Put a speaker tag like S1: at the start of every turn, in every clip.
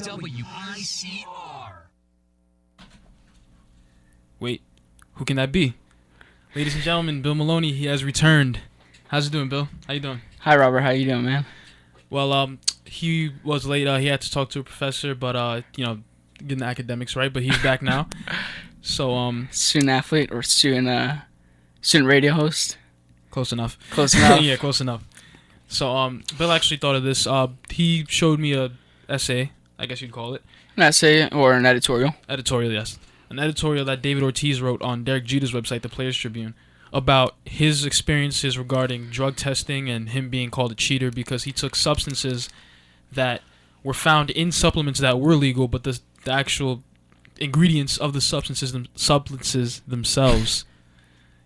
S1: WICR.
S2: Wait, who can that be? Ladies and gentlemen, Bill Maloney, he has returned. How's it doing, Bill? How you doing?
S3: Hi, Robert. How you doing, man?
S2: Well, he was late. He had to talk to a professor, but getting the academics right. But he's back now. So
S3: Student athlete or student radio host?
S2: close enough.
S3: Close enough.
S2: Yeah, close enough. So Bill actually thought of this. He showed me a essay, I guess you'd call it.
S3: An essay or an editorial?
S2: Editorial, yes. An editorial that David Ortiz wrote on Derek Jeter's website, the Players Tribune, about his experiences regarding drug testing and him being called a cheater because he took substances that were found in supplements that were legal, but the actual ingredients of the substances themselves,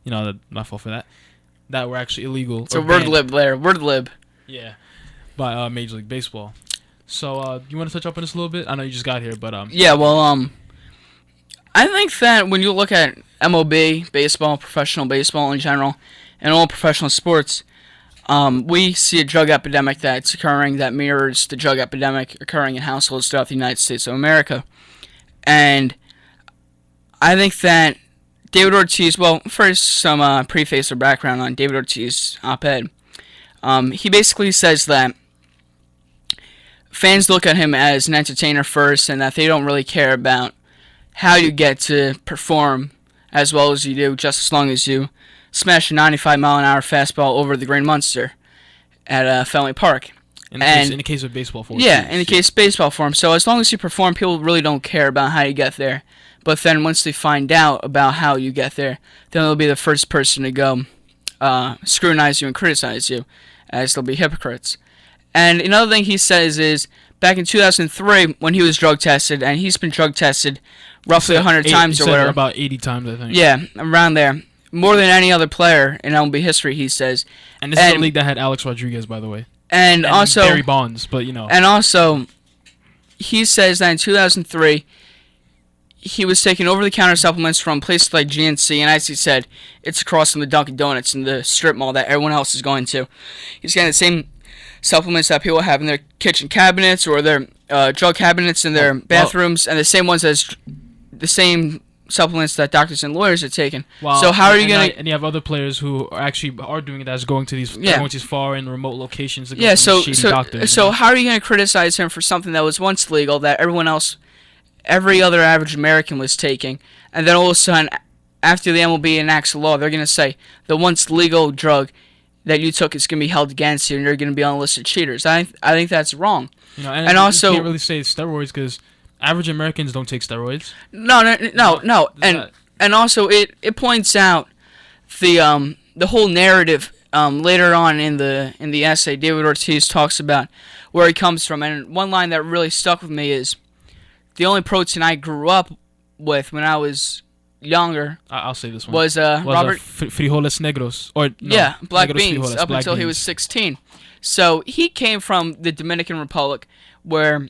S2: my fault for that were actually illegal.
S3: It's a word lib there. Word lib.
S2: Yeah, by Major League Baseball. So you want to touch up on this a little bit? I know you just got here, but
S3: Yeah, well, I think that when you look at MLB, baseball, professional baseball in general, and all professional sports, we see a drug epidemic that's occurring that mirrors the drug epidemic occurring in households throughout the United States of America. And I think that David Ortiz, well, first some preface or background on David Ortiz op-ed. He basically says that fans look at him as an entertainer first and that they don't really care about how you get to perform as well as you do, just as long as you smash a 95-mile-an-hour fastball over the Green Monster at Fenway Park.
S2: In the case of baseball for him.
S3: Yeah, in the case of baseball for him. So as long as you perform, people really don't care about how you get there. But then once they find out about how you get there, then they'll be the first person to go scrutinize you and criticize you, as they'll be hypocrites. And another thing he says is, back in 2003, when he was drug tested, and he's been drug tested roughly 100 times or whatever.
S2: About 80 times, I think.
S3: Yeah, around there. More than any other player in MLB history, he says.
S2: And this is the league that had Alex Rodriguez, by the way.
S3: And also
S2: Barry Bonds, but
S3: And also, he says that in 2003, he was taking over-the-counter supplements from places like GNC, and as he said, it's across from the Dunkin' Donuts and the strip mall that everyone else is going to. He's getting the same supplements that people have in their kitchen cabinets or their drug cabinets in their bathrooms, and the same ones as the same supplements that doctors and lawyers are taking.
S2: Wow.
S3: So how are you gonna?
S2: And you have other players who are doing it, that's going to these far and remote locations. To go to these shady doctors,
S3: so how are you gonna criticize him for something that was once legal that everyone else, every other average American was taking, and then all of a sudden, after the MLB enacts a law, they're gonna say the once legal drug that you took is gonna be held against you, and you're gonna be on a list of cheaters. I think that's wrong.
S2: And also you can't really say steroids because average Americans don't take steroids.
S3: No. And also it points out the whole narrative later on in the essay. David Ortiz talks about where he comes from, and one line that really stuck with me is, the only protein I grew up with when I was younger.
S2: I'll say this one
S3: was Robert
S2: frijoles negros
S3: black
S2: negros
S3: beans
S2: frijoles,
S3: up
S2: black
S3: until
S2: beans.
S3: he was 16. So he came from the Dominican Republic, where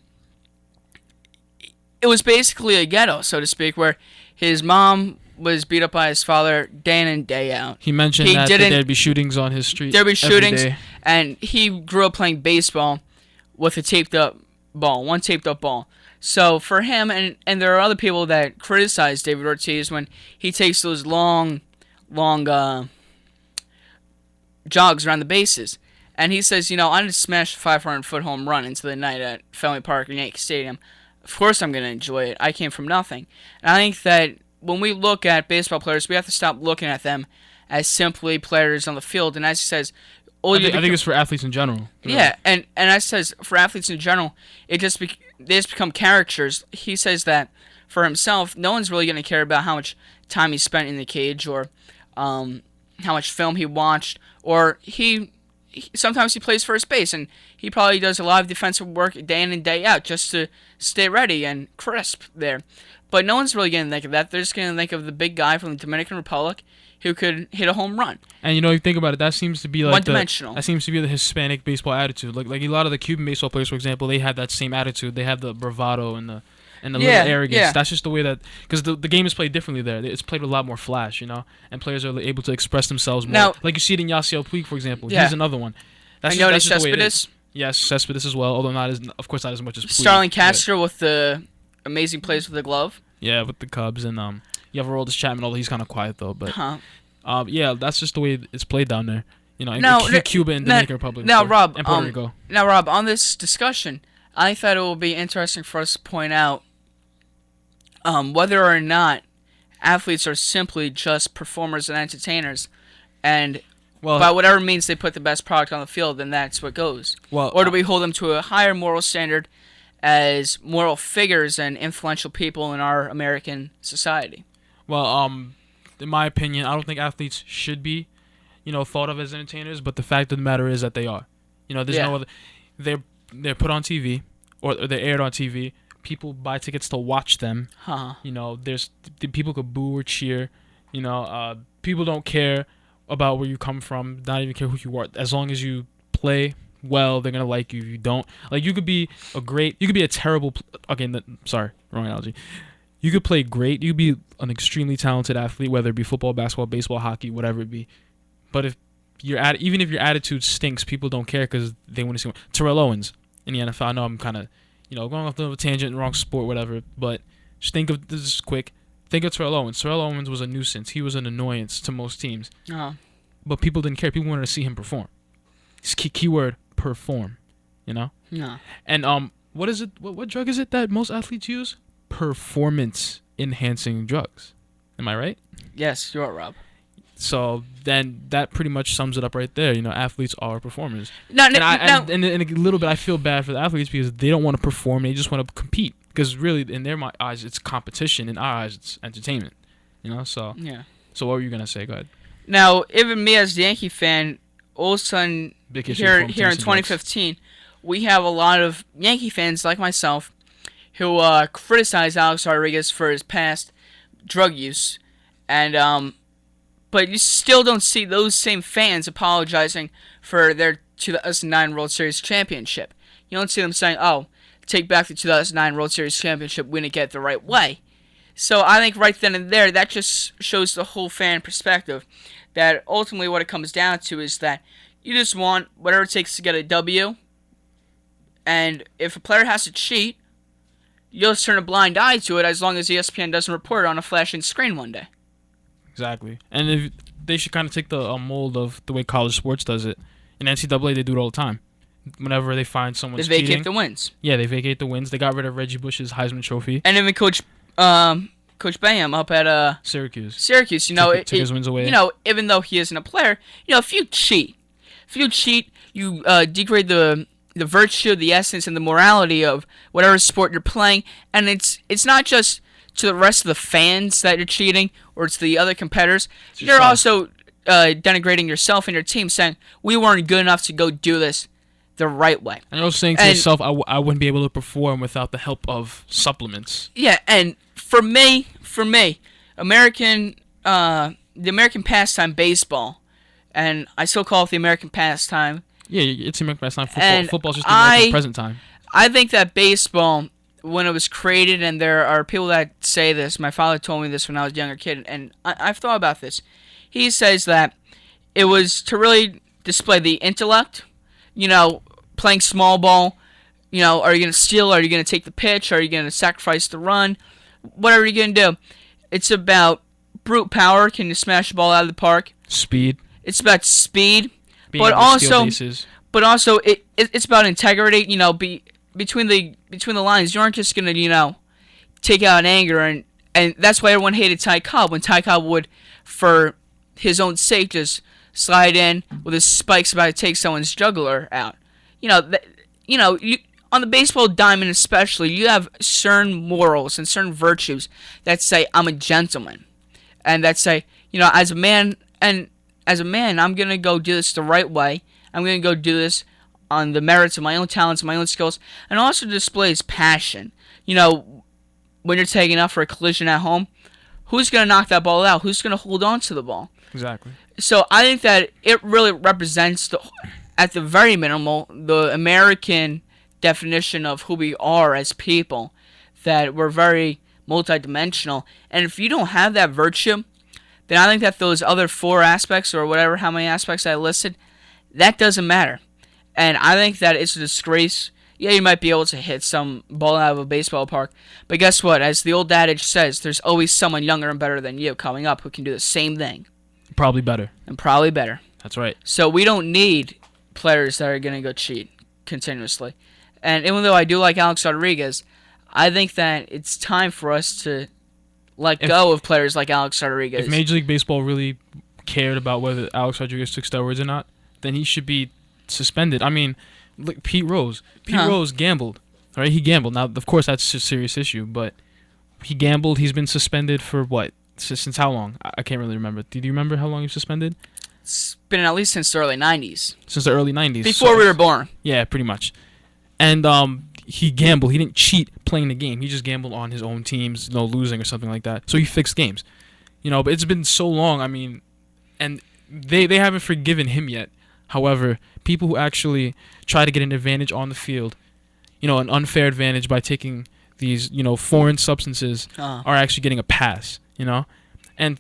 S3: it was basically a ghetto, so to speak, where his mom was beat up by his father day in and day out.
S2: He mentioned that there'd be shootings on his street.
S3: There'd be shootings,
S2: every day.
S3: And he grew up playing baseball with a taped-up ball, one taped-up ball. So for him, and there are other people that criticize David Ortiz when he takes those long jogs around the bases. And he says, I didn't smash a 500-foot home run into the night at Fenway Park or Yankee Stadium. Of course I'm going to enjoy it. I came from nothing. And I think that when we look at baseball players, we have to stop looking at them as simply players on the field. And as he says,
S2: I think it's for athletes in general.
S3: Yeah, and as he says, for athletes in general, they just become caricatures. He says that for himself, no one's really going to care about how much time he spent in the cage or how much film he watched, or sometimes he plays first base, and he probably does a lot of defensive work day in and day out just to stay ready and crisp there. But no one's really going to think of that. They're just going to think of the big guy from the Dominican Republic who could hit a home run.
S2: And you think about it, that seems to be like
S3: one-dimensional.
S2: That seems to be the Hispanic baseball attitude. Like a lot of the Cuban baseball players, for example, they have that same attitude. They have the bravado and the little arrogance.
S3: Yeah.
S2: That's just the way that, because the game is played differently there. It's played with a lot more flash, and players are able to express themselves more.
S3: Now,
S2: like you see it in Yasiel Puig, for example.
S3: Yeah.
S2: He's another one.
S3: That's just the way it is.
S2: Yes, Cespedes as well, although of course not as much as Puig.
S3: Starling Castro with the amazing plays with the glove.
S2: Yeah, with the Cubs, and you have Aroldis Chapman, although he's kind of quiet though. But
S3: Huh.
S2: yeah, that's just the way it's played down there. You know, in
S3: Now,
S2: Cuba and
S3: now-
S2: Dominican Republic.
S3: now,
S2: of course,
S3: Rob,
S2: and Puerto Rico.
S3: Now, Rob, on this discussion, I thought it will be interesting for us to point out whether or not athletes are simply just performers and entertainers, and
S2: Well,
S3: by whatever means they put the best product on the field, then that's what goes.
S2: well,
S3: Or do we hold them to a higher moral standard as moral figures and influential people in our American society?
S2: Well, in my opinion, I don't think athletes should be, thought of as entertainers. But the fact of the matter is that they are. There's
S3: Yeah.
S2: no other. They're put on TV, or they're aired on TV. People buy tickets to watch them.
S3: Huh.
S2: There's the people could boo or cheer. People don't care about where you come from. Not even care who you are. As long as you play well, they're gonna like you. If you don't, like, you could be a terrible. Sorry, wrong analogy. You could play great. You could be an extremely talented athlete, whether it be football, basketball, baseball, hockey, whatever it be. But even if your attitude stinks, people don't care because they want to see Terrell Owens in the NFL. I know I'm kind of, going off the tangent, wrong sport, whatever. But just think of this is quick. Think of Terrell Owens. Terrell Owens was a nuisance. He was an annoyance to most teams. But people didn't care. People wanted to see him perform. Keyword perform.
S3: No.
S2: And what is it? What drug is it that most athletes use? Performance enhancing drugs. Am I right?
S3: Yes, you are, Rob.
S2: So then that pretty much sums it up right there. Athletes are performers.
S3: No,
S2: And in a little bit, I feel bad for the athletes because they don't want to perform. They just want to compete. Because really, in their eyes, it's competition. In our eyes, it's entertainment. So.
S3: Yeah.
S2: So what were you gonna say? Go ahead.
S3: Now, even me as the Yankee fan, all of a sudden,
S2: Big issue
S3: here
S2: from
S3: in
S2: Tennessee
S3: 2015, we have a lot of Yankee fans like myself who criticize Alex Rodriguez for his past drug use, and but you still don't see those same fans apologizing for their 2009 World Series championship. You don't see them saying, "Oh, take back the 2009 World Series championship. We didn't get it the right way." So I think right then and there, that just shows the whole fan perspective. That ultimately what it comes down to is that you just want whatever it takes to get a W. And if a player has to cheat, you'll just turn a blind eye to it as long as ESPN doesn't report it on a flashing screen one day.
S2: Exactly. And if they should kind of take the mold of the way college sports does it. In NCAA, they do it all the time. Whenever they find someone's
S3: They vacate
S2: cheating,
S3: the wins.
S2: yeah, they vacate the wins. They got rid of Reggie Bush's Heisman Trophy.
S3: And even Coach Bayham up at
S2: Syracuse.
S3: Syracuse,
S2: Took his wins away.
S3: Even though he isn't a player, if you cheat, you degrade the virtue, the essence, and the morality of whatever sport you're playing. And it's not just to the rest of the fans that you're cheating, or it's the other competitors. You're also denigrating yourself and your team, saying we weren't good enough to go do this the right way.
S2: And you're also saying to yourself, I wouldn't be able to perform without the help of supplements.
S3: Yeah, and for me, the American pastime baseball, and I still call it the American pastime.
S2: Yeah, it's the American pastime.
S3: And
S2: Football's just the American present time.
S3: I think that baseball, when it was created, and there are people that say this, my father told me this when I was a younger kid, and I've thought about this. He says that it was to really display the intellect, playing small ball. Are you going to steal? Are you going to take the pitch? Are you going to sacrifice the run? Whatever you're going to do. It's about brute power. Can you smash the ball out of the park?
S2: Speed.
S3: It's about speed.
S2: Being
S3: But
S2: able to steal
S3: also,
S2: bases.
S3: it's about integrity. Between the lines, you aren't just going to, take out anger. And that's why everyone hated Ty Cobb. When Ty Cobb would, for his own sake, just slide in with his spikes about to take someone's jugular out. On the baseball diamond especially, you have certain morals and certain virtues that say, I'm a gentleman. And that say, as a man, I'm going to go do this the right way. I'm going to go do this on the merits of my own talents, my own skills, and also displays passion. When you're taking up for a collision at home, who's going to knock that ball out? Who's going to hold on to the ball?
S2: Exactly.
S3: So I think that it really represents, at the very minimal, the American definition of who we are as people, that we're very multidimensional. And if you don't have that virtue, then I think that those other four aspects, or how many aspects I listed, that doesn't matter. And I think that it's a disgrace. Yeah, you might be able to hit some ball out of a baseball park, but guess what? As the old adage says, there's always someone younger and better than you coming up who can do the same thing,
S2: Probably better.
S3: and probably better.
S2: That's right.
S3: So we don't need players that are going to go cheat continuously. And even though I do like Alex Rodriguez, I think that it's time for us to let go of players like Alex Rodriguez.
S2: If Major League Baseball really cared about whether Alex Rodriguez took steroids or not, then he should be suspended. I mean, look, Pete Rose. Pete Rose gambled, right? He gambled. Now, of course, that's a serious issue, but he gambled. He's been suspended for what? Since how long? I can't really remember. Do you remember how long he was suspended?
S3: It's been at least since the early 90s.
S2: Since the early 90s.
S3: Before we were born.
S2: Yeah, pretty much. And he gambled. He didn't cheat playing the game. He just gambled on his own teams, losing or something like that. So he fixed games. But it's been so long. I mean, and they haven't forgiven him yet. However, people who actually try to get an advantage on the field, an unfair advantage by taking these, foreign substances, are actually getting a pass, And,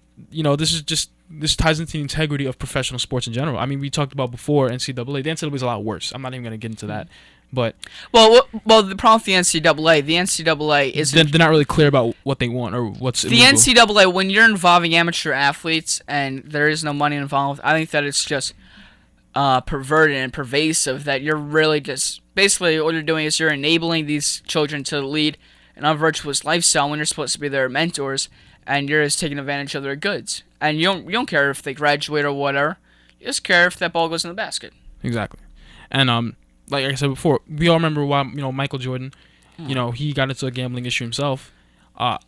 S2: this ties into the integrity of professional sports in general. I mean, we talked about before NCAA. The NCAA is a lot worse. I'm not even going to get into that. But
S3: well, the problem with the NCAA is
S2: they're not really clear about what they want or what's
S3: the
S2: illegal.
S3: NCAA. When you're involving amateur athletes and there is no money involved, I think that it's just perverted and pervasive. That you're really just basically what you're doing is you're enabling these children to lead an unvirtuous lifestyle when you're supposed to be their mentors, and you're just taking advantage of their goods. And you don't care if they graduate or whatever. You just care if that ball goes in the basket.
S2: Exactly. And like I said before, we all remember why Michael Jordan, he got into a gambling issue himself.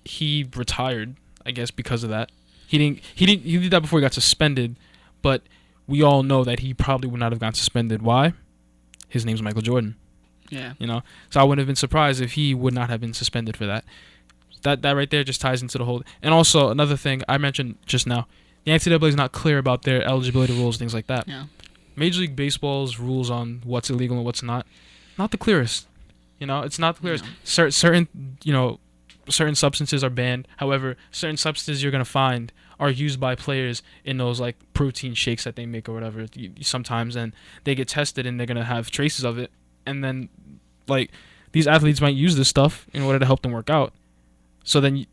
S2: He retired, I guess, because of that. He did that before he got suspended, but we all know that he probably would not have gotten suspended. Why? His name's Michael Jordan.
S3: Yeah.
S2: So I wouldn't have been surprised if he would not have been suspended for that. That right there just ties into the whole. And also another thing I mentioned just now, the NCAA is not clear about their eligibility rules, things like that.
S3: Yeah.
S2: Major League Baseball's rules on what's illegal and what's not the clearest. It's not the clearest.
S3: No.
S2: Certain substances are banned. However, certain substances you're gonna find are used by players in those like protein shakes that they make or whatever sometimes, and they get tested and they're gonna have traces of it, and then like these athletes might use this stuff in order to help them work out. So then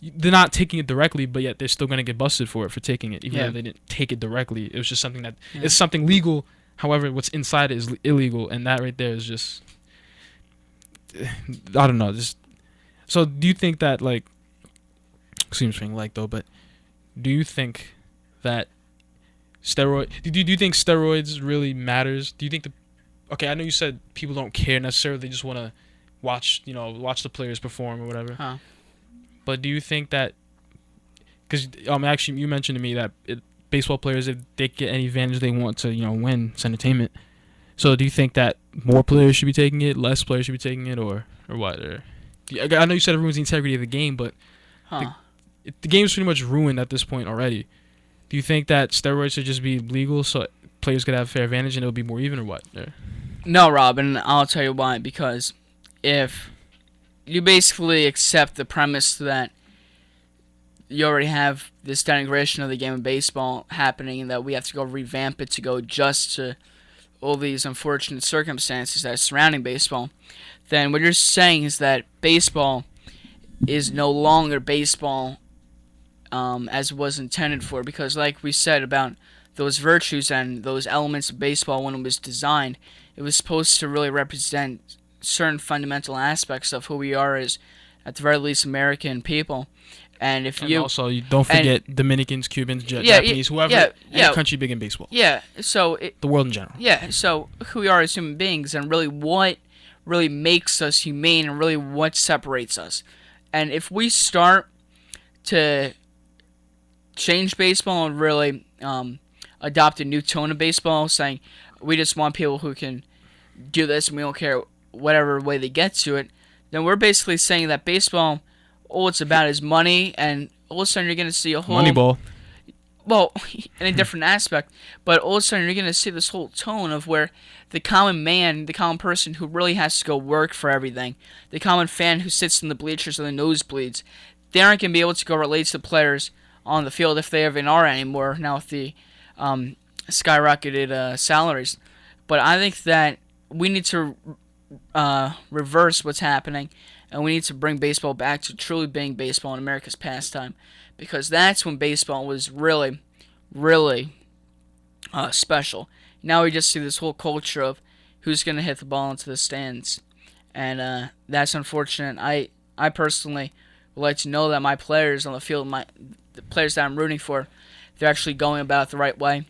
S2: they're not taking it directly, but yet they're still going to get busted for taking it, even though they didn't take it directly. It was just something that it's something legal. However, what's inside it is illegal, and that right there is just, I don't know. So do you think that excuse me, but do you think that do you think steroids really matters? Do you think okay, I know you said people don't care necessarily; they just want to watch the players perform or whatever. But do you think that, because actually you mentioned to me that baseball players, if they get any advantage they want to win, it's entertainment. So do you think that more players should be taking it, less players should be taking it, or what? I know you said it ruins the integrity of the game, but the game's pretty much ruined at this point already. Do you think that steroids should just be legal so players could have a fair advantage and it'll be more even, or what?
S3: No, Rob, and I'll tell you why. Because if you basically accept the premise that you already have this denigration of the game of baseball happening and that we have to go revamp it to go just to all these unfortunate circumstances that are surrounding baseball, then what you're saying is that baseball is no longer baseball as it was intended for. Because like we said about those virtues and those elements of baseball when it was designed, it was supposed to really represent certain fundamental aspects of who we are as, at the very least, American people. And
S2: also you don't forget Dominicans, Cubans, Japanese, whoever, any country big in baseball.
S3: Yeah, so
S2: the world in general.
S3: Yeah, so who we are as human beings and really what really makes us humane and really what separates us. And if we start to change baseball and really adopt a new tone of baseball, saying we just want people who can do this and we don't care whatever way they get to it, then we're basically saying that baseball, all it's about is money, and all of a sudden you're going to see a whole...
S2: Moneyball.
S3: Well, in a different aspect, but all of a sudden you're going to see this whole tone of where the common man, the common person who really has to go work for everything, the common fan who sits in the bleachers or the nosebleeds, they aren't going to be able to go relate to the players on the field if they even are anymore now with the skyrocketed salaries. But I think that we need to reverse what's happening, and we need to bring baseball back to truly being baseball in America's pastime, because that's when baseball was really, really special. Now we just see this whole culture of who's going to hit the ball into the stands, and that's unfortunate. I personally would like to know that my players on the field, the players that I'm rooting for, they're actually going about it the right way,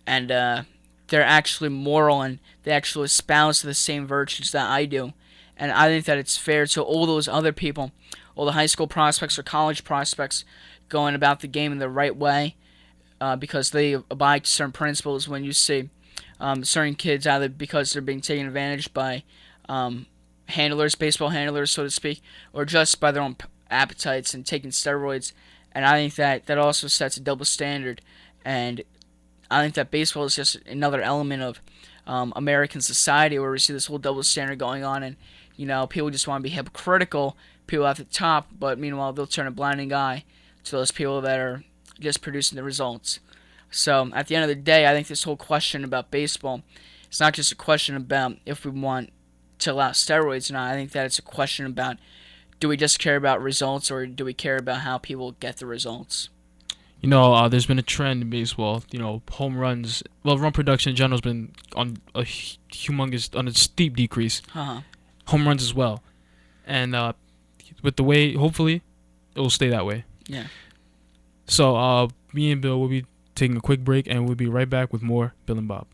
S3: and they're actually moral, and they actually espouse the same virtues that I do. And I think that it's fair to all those other people, all the high school prospects or college prospects, going about the game in the right way, because they abide to certain principles. When you see certain kids, either because they're being taken advantage by handlers, baseball handlers, so to speak, or just by their own appetites and taking steroids. And I think that also sets a double standard. And I think that baseball is just another element of American society where we see this whole double standard going on. And, people just want to be hypocritical, people at the top, but meanwhile they'll turn a blinding eye to those people that are just producing the results. So at the end of the day, I think this whole question about baseball, it's not just a question about if we want to allow steroids or not. I think that it's a question about, do we just care about results, or do we care about how people get the results?
S2: There's been a trend in baseball. Home runs, run production in general has been on a steep decrease. Home runs as well. And with the way, hopefully, it will stay that way.
S3: Yeah.
S2: So me and Bill will be taking a quick break, and we'll be right back with more Bill and Bob.